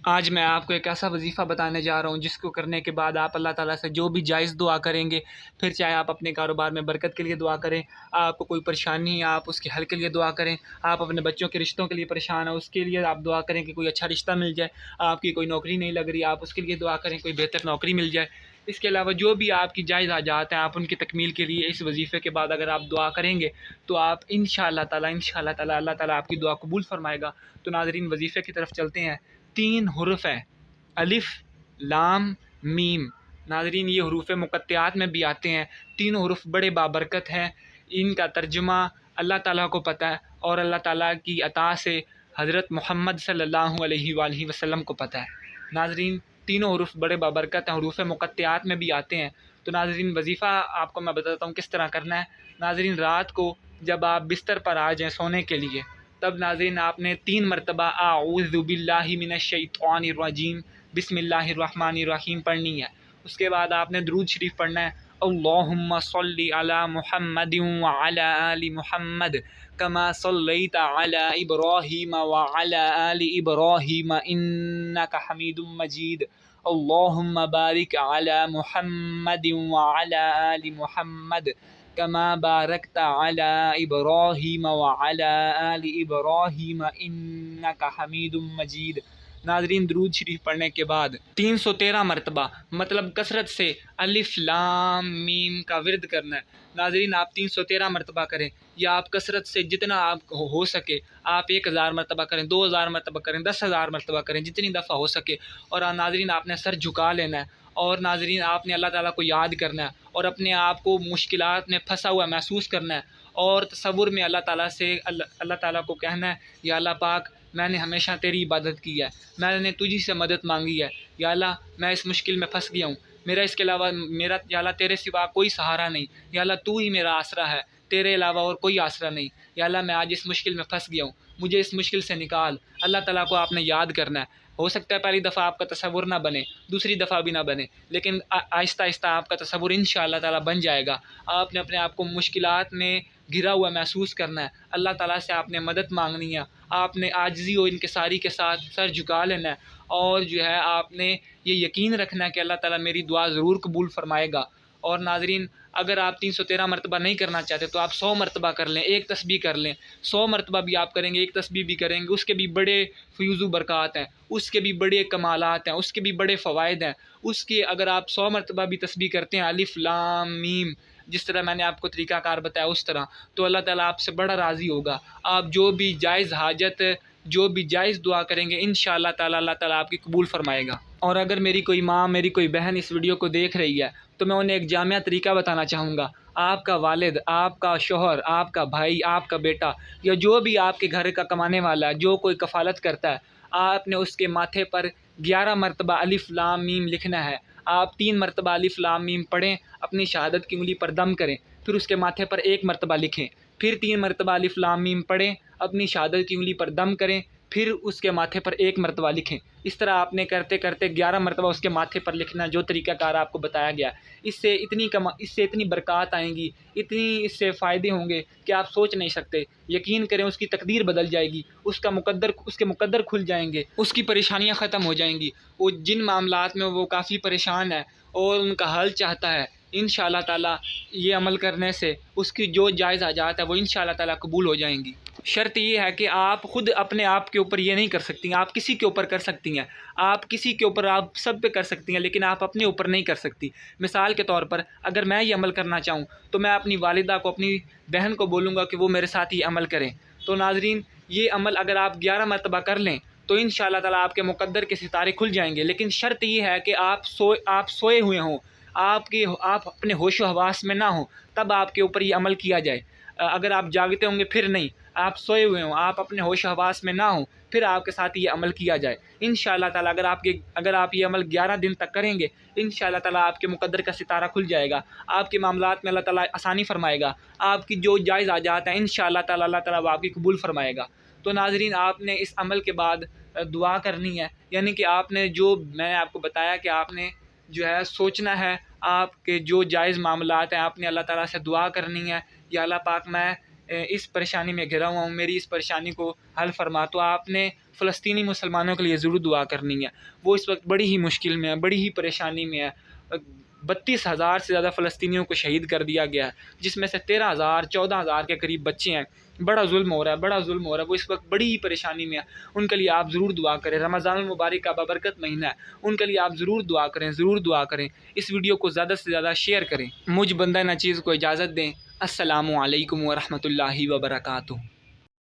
आज मैं आपको एक ऐसा वजीफ़ा बताने जा रहा हूँ जिसको करने के बाद आप अल्लाह ताला से जो भी जायज़ दुआ करेंगे, फिर चाहे आप अपने कारोबार में बरकत के लिए दुआ करें, आपको कोई परेशानी है आप उसके हल के लिए दुआ करें, आप अपने बच्चों के रिश्तों के लिए परेशान हैं उसके लिए आप दुआ करें कि कोई अच्छा रिश्ता मिल जाए, आपकी कोई नौकरी नहीं लग रही आप उसके लिए दुआ करें कोई बेहतर नौकरी मिल जाए। इसके अलावा जो भी आपकी जायज़ हाजात हैं आप उनकी तकमील के लिए इस वजीफ़े के बाद अगर आप दुआ करेंगे तो आप इंशाअल्लाह ताला अल्लाह ताला आपकी दुआ कबूल फ़रमाएगा। तो नाज़रीन वजीफ़े की तरफ चलते हैं। 3 हुरूफ़ हैं, अलिफ़, लाम, मीम। नाज़रीन ये हुरूफ़ मुक़त्तिआत में भी आते हैं। तीनों हुरूफ़ बड़े बाबरकत हैं। इनका तर्जुमा अल्लाह ताला को पता है और अल्लाह ताला की अता से हज़रत मोहम्मद सल्लल्लाहु अलैहि वसल्लम को पता है। नाज़रीन तीनों हुरूफ़ बड़े बाबरकत हैं, हुरूफ़ मुक़त्तिआत में भी आते हैं। तो नाज़रीन वजीफ़ा आपको मैं बताता हूँ किस तरह करना है। नाज़रीन रात को जब आप बिस्तर पर आ जाएँ सोने के लिए, तब नाज़रीन आपने 3 मरतबा आऊज़ु बिल्लाहि मिनश शैतानिर रजीम बिस्मिल्लाहिर्रहमानिर्रहीम पढ़नी है। उसके बाद आपने दुरूद शरीफ पढ़ना है, अल्लाहुम्मा सल्लि अला मुहम्मदिन व अला आलि मुहम्मद कमा सल्लैता अला इब्राहीम व अला आलि इब्राहीम इन्नका हमीदुम मजीद। अल्लाहुम्मा बारिक अला मुहम्मदिन व अला आलि मुहम्मद कमा बारकता अला इब्राहीम व अला आलि इब्राहीम इन्नका हमीदुम मजीद। नाज़रीन दुरूद शरीफ पढ़ने के बाद 313 मरतबा मतलब कसरत से अलिफ लाम मीम का विर्द करना है। नाज़रीन आप 313 मरतबा करें या आप कसरत से जितना आप हो सके आप 1000 मरतबा करें, 2000 मरतबा करें, 10,000 मरतबा करें, जितनी दफ़ा हो सके। और नाज़रीन आपने सर झुका लेना है और नाज़रीन आपने अल्लाह ताला को याद करना है और अपने आप को मुश्किलात में फंसा हुआ महसूस करना है और तसव्वुर में अल्लाह ताला से अल्लाह ताला को कहना है, या अल्लाह पाक मैंने हमेशा तेरी इबादत की है, मैंने तुझी से मदद मांगी है, या अल्लाह मैं इस मुश्किल में फंस गया हूँ, मेरा इसके अलावा या अल्लाह तेरे सिवा कोई सहारा नहीं, या अल्लाह तू ही मेरा आसरा है, तेरे अलावा और कोई आसरा नहीं, या अल्लाह मैं आज इस मुश्किल में फंस गया हूँ, मुझे इस मुश्किल से निकाल। अल्लाह ताला को आपने याद करना है। हो सकता है पहली दफ़ा आपका तसव्वुर ना बने, दूसरी दफ़ा भी ना बने, लेकिन आहिस्ता आहिस्ता आपका तसव्वुर इंशाअल्लाह ताला बन जाएगा। आपने अपने आप को मुश्किलात में घिरा हुआ महसूस करना है, अल्लाह ताला से आपने मदद मांगनी है, आपने आजिज़ी और इनकिसारी के साथ सर झुका लेना है और जो है आपने ये यकीन रखना है कि अल्लाह ताला मेरी दुआ ज़रूर कबूल फ़रमाएगा। और नाज़रीन अगर आप 313 मरतबा नहीं करना चाहते तो आप 100 मरतबा कर लें, एक तस्बीह कर लें। 100 मरतबा भी आप करेंगे, एक तस्बीह भी करेंगे, उसके भी बड़े फ़यूज़ बरक़ात हैं, उसके भी बड़े कमालात हैं, उसके भी बड़े फ़वाइद हैं। उसके अगर आप 100 मरतबा भी तस्बीह करते हैं अलिफ़ लाम मीम, जिस तरह मैंने आपको तरीक़ाकार बताया उस तरह, तो अल्लाह ताला आपसे बड़ा राज़ी होगा। आप जो भी जायज़ हाजत, जो भी जायज़ दुआ करेंगे इंशाअल्लाह ताला अल्लाह ताला आपकी कबूल फ़रमाएगा। और अगर मेरी कोई माँ, मेरी कोई बहन इस वीडियो को देख रही है तो मैं उन्हें एक जामिया तरीका बताना चाहूँगा। आपका वालिद, आपका शौहर, आपका भाई, आपका बेटा या जो भी आपके घर का कमाने वाला है, जो कोई कफ़ालत करता है, आपने उसके माथे पर 11 मरतबा अलिफ़ लाम मीम लिखना है। आप 3 मरतबा अलिफ़ लाम मीम पढ़ें, अपनी शहादत की उंगली पर दम करें, फिर उसके माथे पर 1 मरतबा लिखें, फिर 3 मरतबा अलिफ़ लाम मीम पढ़ें, अपनी शहादत की उंगली पर दम करें, फिर उसके माथे पर 1 मरतबा लिखें। इस तरह आपने करते करते 11 मरतबा उसके माथे पर लिखना, जो तरीक़ाकार आपको बताया गया। इससे इतनी बरक़ात आएँगी, इतनी इससे फ़ायदे होंगे कि आप सोच नहीं सकते। यकीन करें उसकी तकदीर बदल जाएगी, उसके मुक़द्दर खुल जाएँगे, उसकी परेशानियाँ ख़त्म हो जाएँगी। वो जिन मामलात में वो काफ़ी परेशान है और उनका हल चाहता है, इंशाअल्लाह ताला ये अमल करने से उसकी जो जायज़ हाजात है वो इंशाअल्लाह ताला कबूल हो जाएँगी। शर्त ये है कि आप ख़ुद अपने आप के ऊपर ये नहीं कर सकती, आप किसी के ऊपर कर सकती हैं, आप किसी के ऊपर, आप सब पे कर सकती हैं, लेकिन आप अपने ऊपर नहीं कर सकती। मिसाल के तौर पर अगर मैं ये अमल करना चाहूँ तो मैं अपनी वालिदा को, अपनी बहन को बोलूँगा कि वो मेरे साथ ये अमल करें। तो नाज़रीन ये अमल अगर आप 11 मरतबा कर लें तो इंशाअल्लाह ताला आपके मुक़द्दर के सितारे खुल जाएँगे। लेकिन शर्त ये है कि आप सोए हुए हों, आप अपने होशो हवास में ना हों, तब आपके ऊपर ये अमल किया जाए। अगर आप जागते होंगे फिर नहीं, आप सोए हुए हों, आप अपने होश हवास में ना हों, फिर आपके साथ ये अमल किया जाए। इंशाअल्लाह ताला अगर आप ये अमल 11 दिन तक करेंगे, इंशाअल्लाह ताला आपके मुक़द्दर का सितारा खुल जाएगा, आपके मामलात में अल्लाह ताला आसानी फ़रमाएगा, आपकी जो जायज़ हाजात हैं इंशाअल्लाह ताला वो आपकी कबूल फ़रमाएगा। तो नाज़रीन आपने इस अमल के बाद दुआ करनी है, यानी कि आपने जो मैंने आपको बताया कि आपने जो है सोचना है, आपके जो जायज़ मामलात हैं आपने अल्लाह ताला से दुआ करनी है, या अल्लाह पाक मैं इस परेशानी में घिरा हुआ हूँ, मेरी इस परेशानी को हल फरमा। तो आपने फ़लस्तीनी मुसलमानों के लिए ज़रूर दुआ करनी है। वो इस वक्त बड़ी ही मुश्किल में है, बड़ी ही परेशानी में है। 32,000 से ज़्यादा फ़लस्तीनियों को शहीद कर दिया गया है, जिसमें से 13,000 14,000 के करीब बच्चे हैं। बड़ा जुल्म हो रहा है, बड़ा जुल्म हो रहा है। वो इस वक्त बड़ी ही परेशानी में है। उनके लिए आप ज़रूर दुआ करें। रमज़ानुल मुबारक का बाबरकत महीना है, उनके लिए आप ज़रूर दुआ करें, ज़रूर दुआ करें। इस वीडियो को ज़्यादा से ज़्यादा शेयर करें। मुझ बंदा नाचीज़ को इजाज़त दें। अस्सलामु अलैकुम व रहमतुल्लाहि व बरकातुहू।